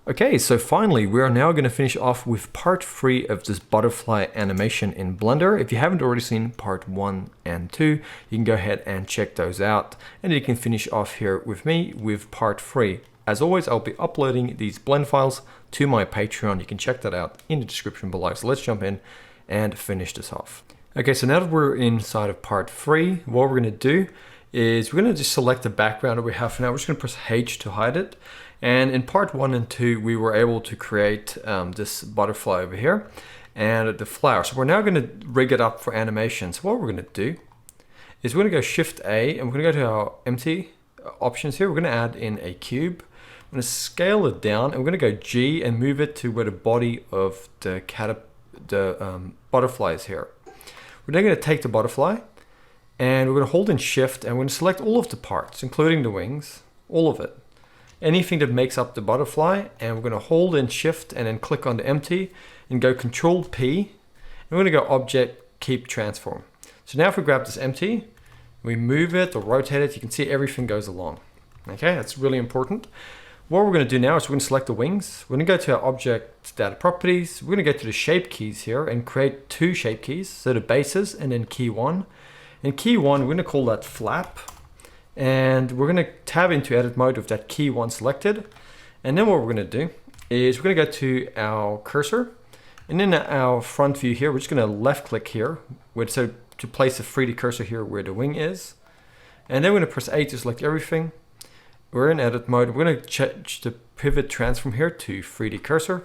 Okay, so finally, we are now going to finish off with part 3 of this butterfly animation in Blender. If you haven't already seen part 1 and 2, you can go ahead and check those out. And you can finish off here with me with part 3. As always, I'll be uploading these blend files to my Patreon. You can check that out in the description below. So let's jump in and finish this off. Okay, so now that we're inside of part 3, what we're going to do is we're going to just select the background that we have for now. We're just going to press H to hide it. And in part 1 and 2, we were able to create this butterfly over here and the flower. So we're now going to rig it up for animation. So what we're going to do is we're going to go Shift A and we're going to go to our empty options here. We're going to add in a cube. I'm going to scale it down and we're going to go G and move it to where the body of the butterfly is here. We're then going to take the butterfly and we're going to hold in Shift and we're going to select all of the parts, including the wings, all of it. Anything that makes up the butterfly, and we're going to hold in Shift and then click on the empty and go Control P. And we're going to go Object, Keep Transform. So now if we grab this empty, we move it or rotate it, you can see everything goes along. Okay, that's really important. What we're going to do now is we're going to select the wings. We're going to go to our Object Data Properties. We're going to go to the Shape keys here and create 2 shape keys. So the bases and then key 1. And key 1, we're going to call that Flap. And we're going to tab into edit mode with that key 1 selected. And then what we're going to do is we're going to go to our cursor. And in our front view here, we're just going to left click here so to place a 3D cursor here where the wing is. And then we're going to press A to select everything. We're in edit mode. We're going to change the pivot transform here to 3D cursor.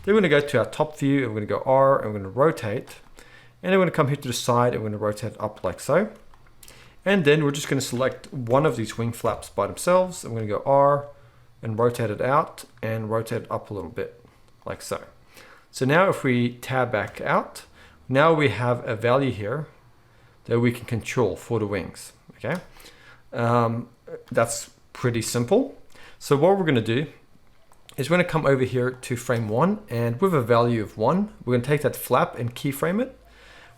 Then we're going to go to our top view and we're going to go R and we're going to rotate. And then we're going to come here to the side and we're going to rotate up like so. And then we're just going to select one of these wing flaps by themselves. I'm going to go R and rotate it out and rotate it up a little bit like so. So now if we tab back out, now we have a value here that we can control for the wings. Okay, that's pretty simple. So what we're going to do is we're going to come over here to frame 1 and with a value of 1, we're going to take that flap and keyframe it.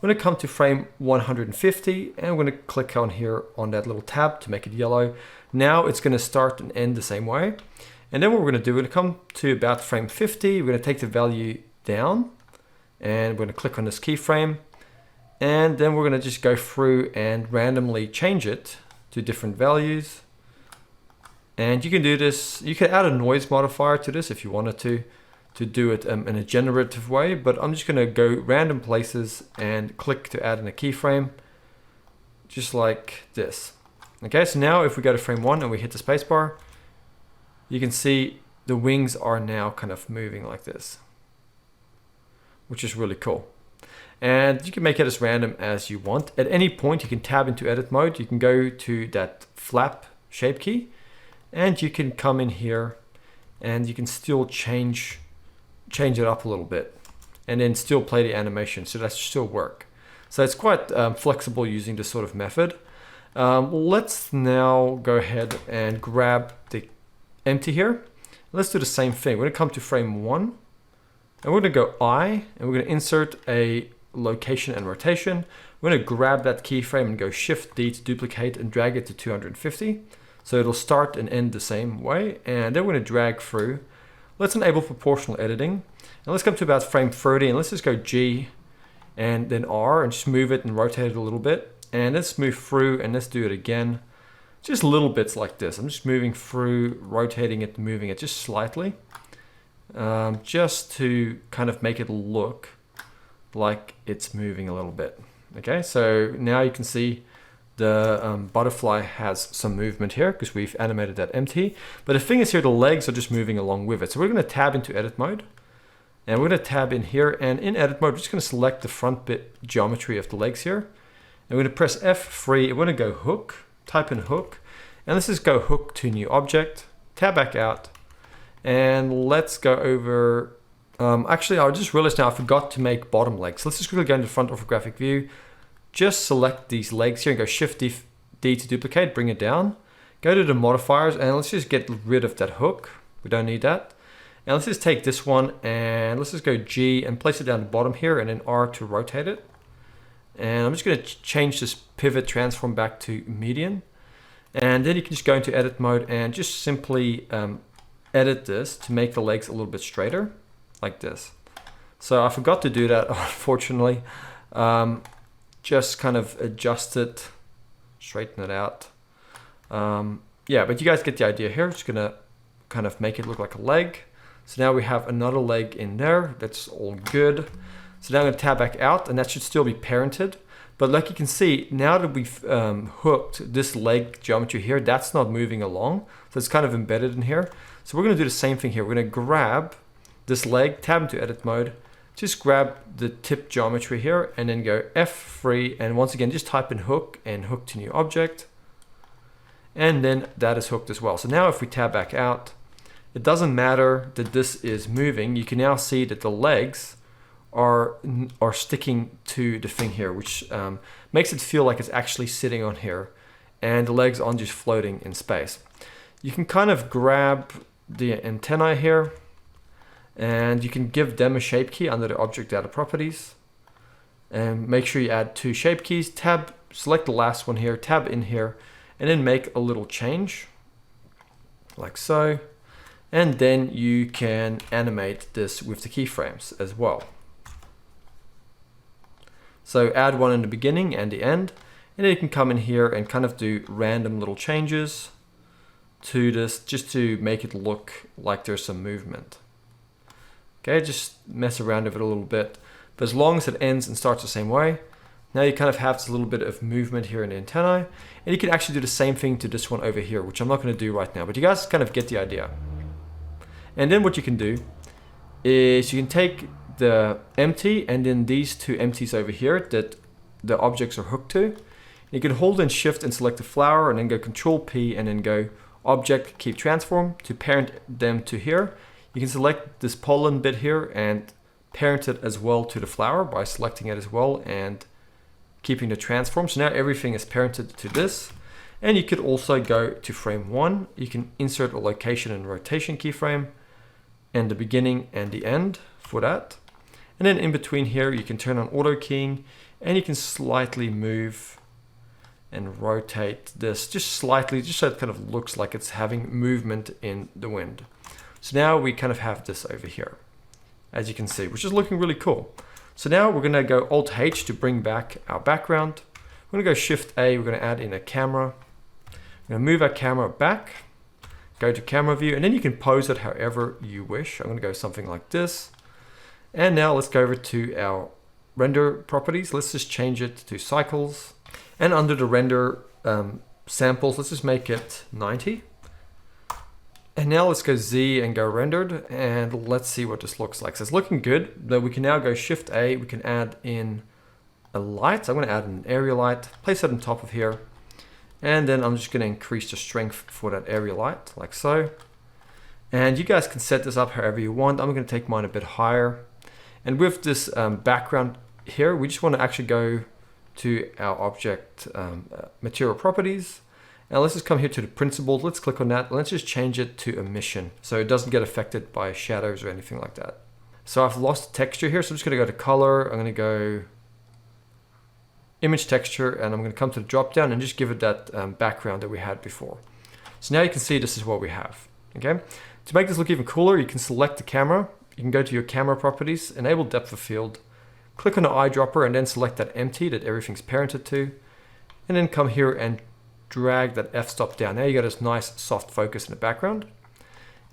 We're going to come to frame 150 and we're going to click on here on that little tab to make it yellow. Now it's going to start and end the same way. And then what we're going to do, we're going to come to about frame 50. We're going to take the value down and we're going to click on this keyframe. And then we're going to just go through and randomly change it to different values. And you can do this, you can add a noise modifier to this if you wanted to do it in a generative way, but I'm just going to go random places and click to add in a keyframe, just like this. Okay, so now if we go to frame 1 and we hit the spacebar, you can see the wings are now kind of moving like this, which is really cool. And you can make it as random as you want. At any point, you can tab into edit mode. You can go to that flap shape key, and you can come in here, and you can still change it up a little bit and then still play the animation, so that should still work. So it's quite flexible using this sort of method. Let's now go ahead and grab the empty here. Let's do the same thing. We're going to come to frame 1 and we're going to go I and we're going to insert a location and rotation. We're going to grab that keyframe and go Shift D to duplicate and drag it to 250. So it'll start and end the same way, and then we're going to drag through. Let's enable proportional editing. And let's come to about frame 30 and let's just go G and then R and just move it and rotate it a little bit. And let's move through and let's do it again. Just little bits like this. I'm just moving through, rotating it, moving it just slightly. Just to kind of make it look like it's moving a little bit. Okay, so now you can see the butterfly has some movement here because we've animated that empty. But the thing is here, the legs are just moving along with it. So we're going to tab into edit mode. And we're going to tab in here. And in edit mode, we're just going to select the front bit geometry of the legs here. And we're going to press F3. We're going to go hook, type in hook. And let's just go hook to new object. Tab back out. And let's go over... actually, I just realized now I forgot to make bottom legs. Let's just quickly go into front orthographic view. Just select these legs here and go Shift D to duplicate, bring it down. Go to the modifiers and let's just get rid of that hook. We don't need that. And let's just take this one and let's just go G and place it down the bottom here and then R to rotate it. And I'm just going to change this pivot transform back to median. And then you can just go into edit mode and just simply edit this to make the legs a little bit straighter, like this. So I forgot to do that, unfortunately. Just kind of adjust it, straighten it out. Yeah, but you guys get the idea here. Just gonna kind of make it look like a leg. So now we have another leg in there. That's all good. So now I'm gonna tab back out, and that should still be parented. But like you can see, now that we've hooked this leg geometry here, that's not moving along. So it's kind of embedded in here. So we're gonna do the same thing here. We're gonna grab this leg, tab into edit mode, just grab the tip geometry here, and then go F3, and once again, just type in hook and hook to new object. And then that is hooked as well. So now if we tab back out, it doesn't matter that this is moving. You can now see that the legs are sticking to the thing here, which makes it feel like it's actually sitting on here, and the legs aren't just floating in space. You can kind of grab the antennae here, and you can give them a shape key under the object data properties, and make sure you add 2 shape keys. Tab, select the last one here, tab in here, and then make a little change like so. And then you can animate this with the keyframes as well. So add one in the beginning and the end, and then you can come in here and kind of do random little changes to this, just to make it look like there's some movement. Okay, just mess around with it a little bit, but as long as it ends and starts the same way, now you kind of have this little bit of movement here in the antennae, and you can actually do the same thing to this one over here, which I'm not going to do right now, but you guys kind of get the idea. And then what you can do is you can take the empty and then these 2 empties over here that the objects are hooked to. You can hold and shift and select the flower, and then go Control P and then go Object Keep Transform to parent them to here. You can select this pollen bit here and parent it as well to the flower by selecting it as well and keeping the transform. So now everything is parented to this. And you could also go to frame 1. You can insert a location and rotation keyframe, and the beginning and the end for that. And then in between here, you can turn on auto keying, and you can slightly move and rotate this just slightly, just so it kind of looks like it's having movement in the wind. So now we kind of have this over here, as you can see, which is looking really cool. So now we're gonna go Alt H to bring back our background. We're gonna go Shift A, we're gonna add in a camera. We're gonna move our camera back, go to camera view, and then you can pose it however you wish. I'm gonna go something like this. And now let's go over to our render properties. Let's just change it to cycles. And under the render samples, let's just make it 90. And now let's go Z and go rendered, and let's see what this looks like. So it's looking good, but we can now go Shift A, we can add in a light. So I'm gonna add an area light, place it on top of here. And then I'm just gonna increase the strength for that area light, like so. And you guys can set this up however you want. I'm gonna take mine a bit higher. And with this background here, we just wanna actually go to our object material properties. And let's just come here to the principled. Let's click on that. Let's just change it to emission, so it doesn't get affected by shadows or anything like that. So I've lost texture here, so I'm just gonna go to color. I'm gonna go image texture, and I'm gonna come to the drop down and just give it that background that we had before. So now you can see this is what we have, okay? To make this look even cooler, you can select the camera. You can go to your camera properties, enable depth of field, click on the eyedropper, and then select that empty that everything's parented to, and then come here and drag that f-stop down. Now you got this nice soft focus in the background.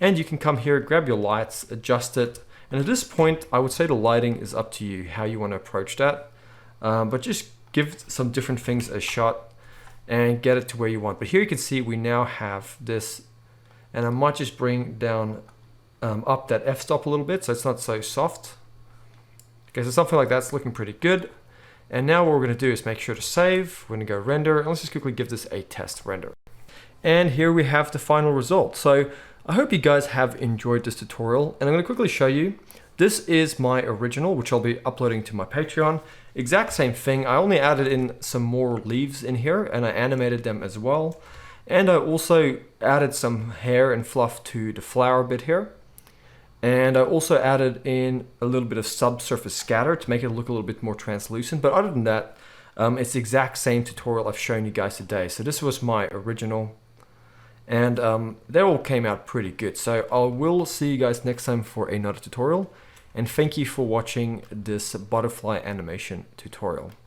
And you can come here, grab your lights, adjust it. And at this point, I would say the lighting is up to you, how you want to approach that. But just give some different things a shot and get it to where you want. But here you can see we now have this, and I might just bring down up that f-stop a little bit so it's not so soft. Okay, so something like that's looking pretty good. And now what we're going to do is make sure to save. We're going to go render, and let's just quickly give this a test render. And here we have the final result. So I hope you guys have enjoyed this tutorial, and I'm going to quickly show you. This is my original, which I'll be uploading to my Patreon. Exact same thing. I only added in some more leaves in here, and I animated them as well. And I also added some hair and fluff to the flower bit here. And I also added in a little bit of subsurface scatter to make it look a little bit more translucent. But other than that, it's the exact same tutorial I've shown you guys today. So this was my original. And they all came out pretty good. So I will see you guys next time for another tutorial. And thank you for watching this butterfly animation tutorial.